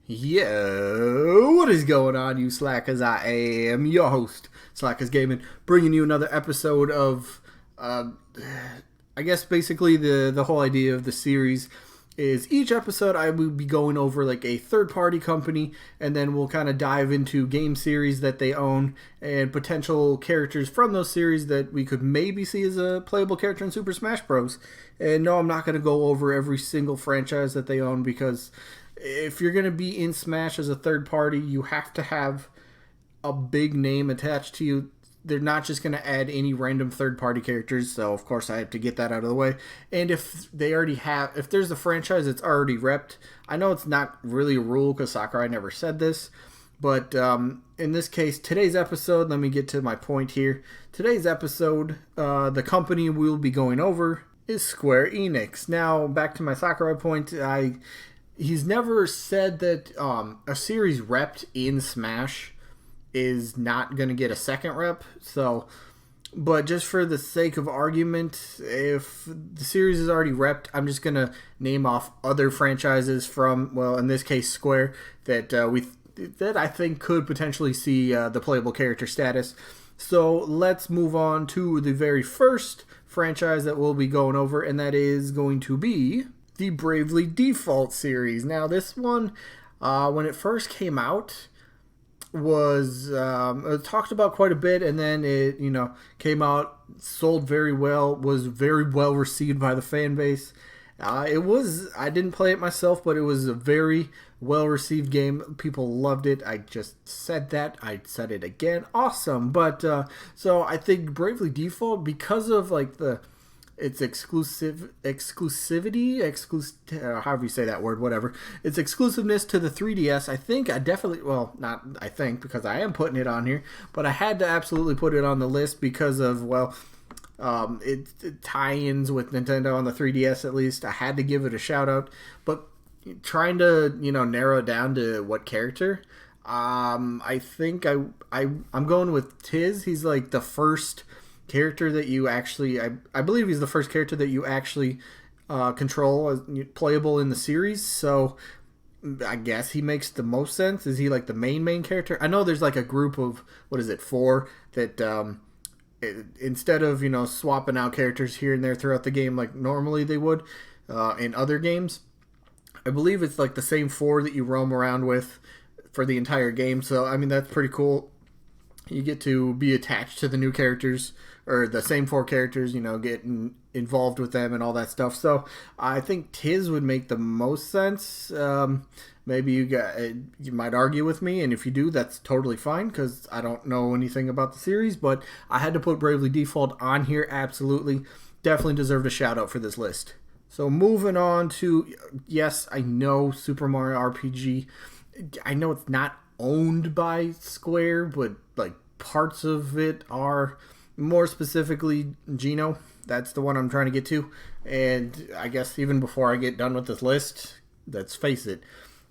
Yo, what is going on, you slackers? I am your host, Slackerz Gaming, bringing you another episode of, I guess basically the whole idea of the series is each episode I will be going over like a third-party company, and then we'll kind of dive into game series that they own and potential characters from those series that we could maybe see as a playable character in Super Smash Bros. And no, I'm not going to go over every single franchise that they own because if you're going to be in Smash as a third party, you have to have a big name attached to you. They're not just going to add any random third party characters, so of course I have to get that out of the way. And if they already have, if there's a franchise that's already repped, I know it's not really a rule because Sakurai never said this, but in this case, today's episode, let me get to my point here. Today's episode, the company we'll be going over is Square Enix. Now, back to my Sakurai point, he's never said that a series repped in Smash is not going to get a second rep. So, but just for the sake of argument, if the series is already repped, I'm just going to name off other franchises from, well, in this case, Square, that that I think could potentially see the playable character status. So let's move on to the very first franchise that we'll be going over, and that is going to be the Bravely Default series. Now, this one, when it first came out, was talked about quite a bit, and then it, came out, sold very well, was very well received by the fan base. I didn't play it myself, but it was a very well received game. People loved it. I just said that. I said it again. Awesome. But so I think Bravely Default, because of like its exclusivity, however you say that word, whatever. Its exclusiveness to the 3DS, I think I definitely, well, not I think, because I am putting it on here, but I had to absolutely put it on the list because of, well, it tie-ins with Nintendo on the 3DS at least. I had to give it a shout out, but trying to, narrow it down to what character, I think I'm going with Tiz. He's like the first character that you actually, I believe he's the first character that you actually control as playable in the series, so I guess he makes the most sense. Is he like the main character? I know there's like a group of, 4 that instead of swapping out characters here and there throughout the game like normally they would in other games, I believe it's like the same 4 that you roam around with for the entire game. So I mean, that's pretty cool. You get to be attached to the new characters, or the same 4 characters, getting involved with them and all that stuff. So I think Tiz would make the most sense. Maybe you might argue with me, and if you do, that's totally fine, because I don't know anything about the series, but I had to put Bravely Default on here, absolutely. Definitely deserved a shout out for this list. So moving on to, yes, I know Super Mario RPG. I know it's not owned by Square, but like parts of it are. More specifically, Geno. That's the one I'm trying to get to. And I guess even before I get done with this list, let's face it,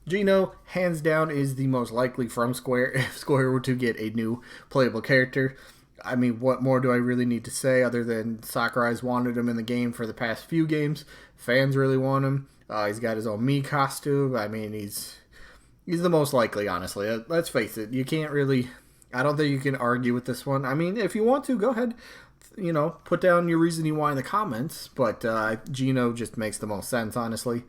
Geno, hands down, is the most likely from Square if Square were to get a new playable character. I mean, what more do I really need to say other than Sakurai's wanted him in the game for the past few games. Fans really want him. He's got his own Mii costume. I mean, he's the most likely, honestly. Let's face it. You can't really, I don't think you can argue with this one. I mean, if you want to, go ahead, put down your reasoning why in the comments. But Geno just makes the most sense, honestly.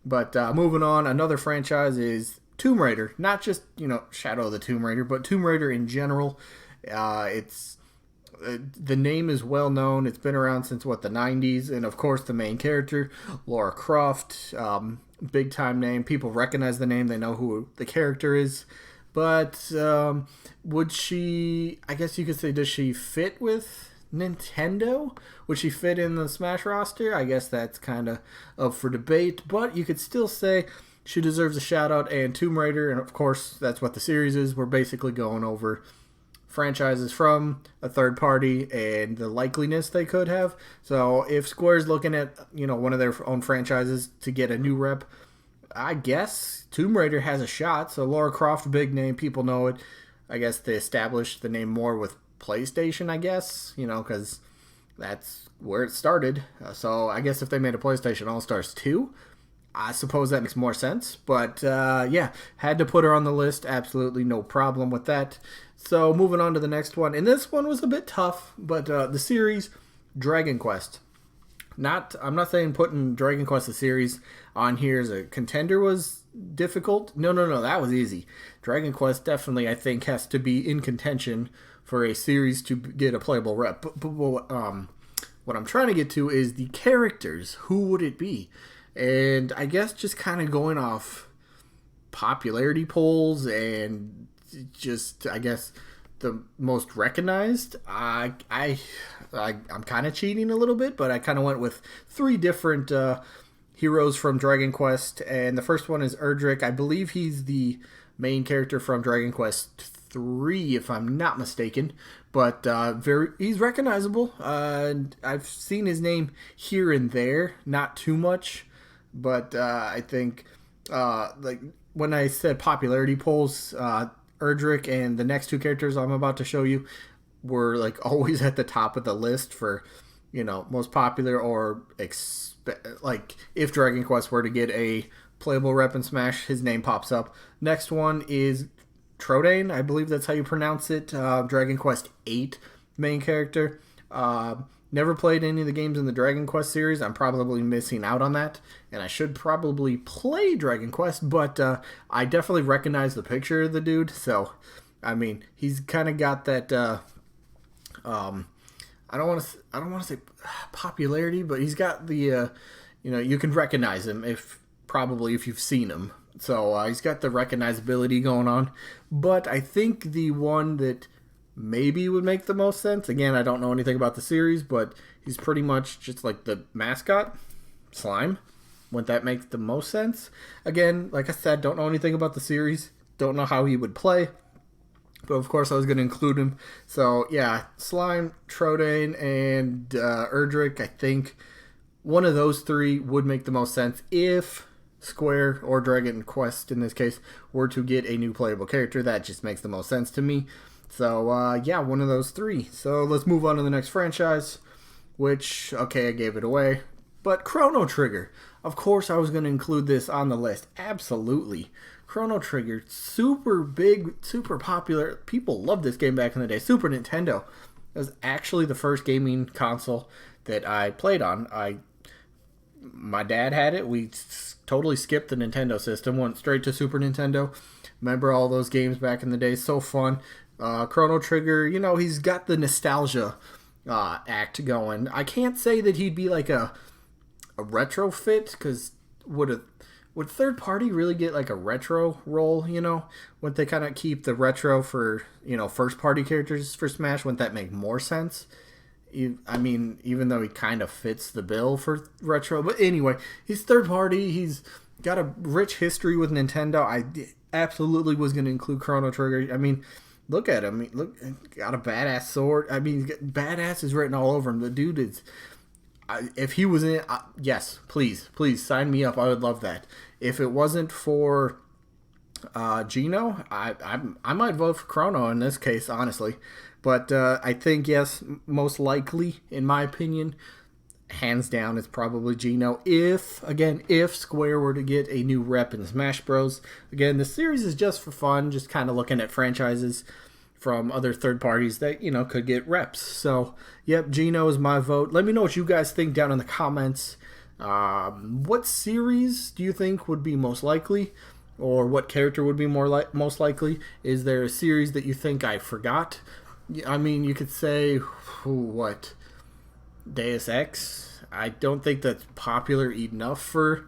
But moving on, another franchise is Tomb Raider. Not just, Shadow of the Tomb Raider, but Tomb Raider in general. The name is well known. It's been around since, the 90s. And, of course, the main character, Lara Croft, big time name. People recognize the name. They know who the character is. But would she, I guess you could say, does she fit with Nintendo? Would she fit in the Smash roster? I guess that's kind of up for debate. But you could still say she deserves a shout out. And Tomb Raider, and of course, that's what the series is. We're basically going over franchises from a third party and the likeliness they could have. So if Square's looking at, one of their own franchises to get a new rep, I guess Tomb Raider has a shot. So Lara Croft, big name, people know it. I guess they established the name more with PlayStation, I guess, because that's where it started. So I guess if they made a PlayStation All-Stars 2, I suppose that makes more sense. But yeah, had to put her on the list. Absolutely no problem with that. So moving on to the next one. And this one was a bit tough, but the series Dragon Quest. I'm not saying putting Dragon Quest the series on here as a contender was difficult. No, that was easy. Dragon Quest definitely, I think, has to be in contention for a series to get a playable rep. But what I'm trying to get to is the characters. Who would it be? And I guess just kind of going off popularity polls and just, I guess, the most recognized. I'm kind of cheating a little bit, but I kind of went with 3 different heroes from Dragon Quest, and the first one is Erdrick. I believe he's the main character from Dragon Quest 3, if I'm not mistaken, but he's recognizable. I've seen his name here and there, not too much, but I think like when I said popularity polls, Erdrick and the next 2 characters I'm about to show you were like always at the top of the list for, most popular or like if Dragon Quest were to get a playable rep in Smash, his name pops up. Next one is Trodain, I believe that's how you pronounce it. Dragon Quest 8 main character. Never played any of the games in the Dragon Quest series. I'm probably missing out on that, and I should probably play Dragon Quest, but I definitely recognize the picture of the dude. So, I mean, he's kind of got that. I don't want to say popularity, but he's got the. You can recognize him if you've seen him. So he's got the recognizability going on. But I think the one that maybe would make the most sense, again, I don't know anything about the series, but he's pretty much just like the mascot, Slime. Wouldn't that make the most sense? Again, like I said, don't know anything about the series. Don't know how he would play. But of course I was going to include him. So yeah, Slime, Trodain, and Erdrick, I think one of those 3 would make the most sense if Square, or Dragon Quest in this case, were to get a new playable character. That just makes the most sense to me. So, yeah, one of those 3. So, let's move on to the next franchise, which, okay, I gave it away. But Chrono Trigger. Of course, I was going to include this on the list. Absolutely. Chrono Trigger, super big, super popular. People loved this game back in the day. Super Nintendo. It was actually the first gaming console that I played on. My dad had it. We totally skipped the Nintendo system, went straight to Super Nintendo. Remember all those games back in the day? So fun. Chrono Trigger, he's got the nostalgia act going. I can't say that he'd be like a retrofit, because would third party really get like a retro role? Would they kind of keep the retro for first party characters for Smash? Wouldn't that make more sense? I mean, even though he kind of fits the bill for retro. But anyway, he's third party. He's got a rich history with Nintendo. I absolutely was going to include Chrono Trigger. I mean, look at him. Look, got a badass sword. I mean, badass is written all over him. The dude is... if he was in it, yes, please sign me up. I would love that. If it wasn't for Gino, I might vote for Chrono in this case, honestly. But I think, yes, most likely, in my opinion, hands down, it's probably Gino. If Square were to get a new rep in Smash Bros. Again, the series is just for fun, just kind of looking at franchises from other third parties that, could get reps. So, yep, Gino is my vote. Let me know what you guys think down in the comments. What series do you think would be most likely? Or what character would be most likely? Is there a series that you think I forgot? I mean, you could say, what? Deus Ex? I don't think that's popular enough for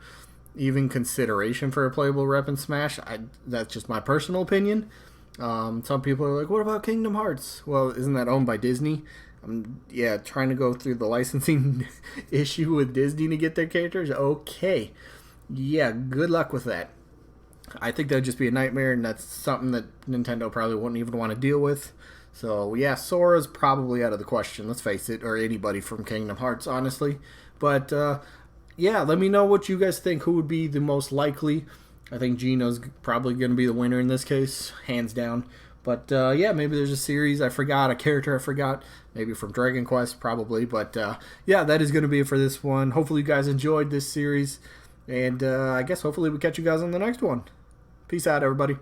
even consideration for a playable rep in Smash. That's just my personal opinion. Some people are like, what about Kingdom Hearts? Well, isn't that owned by Disney? Trying to go through the licensing issue with Disney to get their characters. Okay. Yeah, good luck with that. I think that would just be a nightmare, and that's something that Nintendo probably wouldn't even want to deal with. So, yeah, Sora's probably out of the question, let's face it, or anybody from Kingdom Hearts, honestly. But, yeah, let me know what you guys think. Who would be the most likely? I think Gino's probably going to be the winner in this case, hands down. But, yeah, maybe there's a series I forgot, a character I forgot, maybe from Dragon Quest, probably. But, yeah, that is going to be it for this one. Hopefully you guys enjoyed this series. And I guess hopefully we catch you guys on the next one. Peace out, everybody.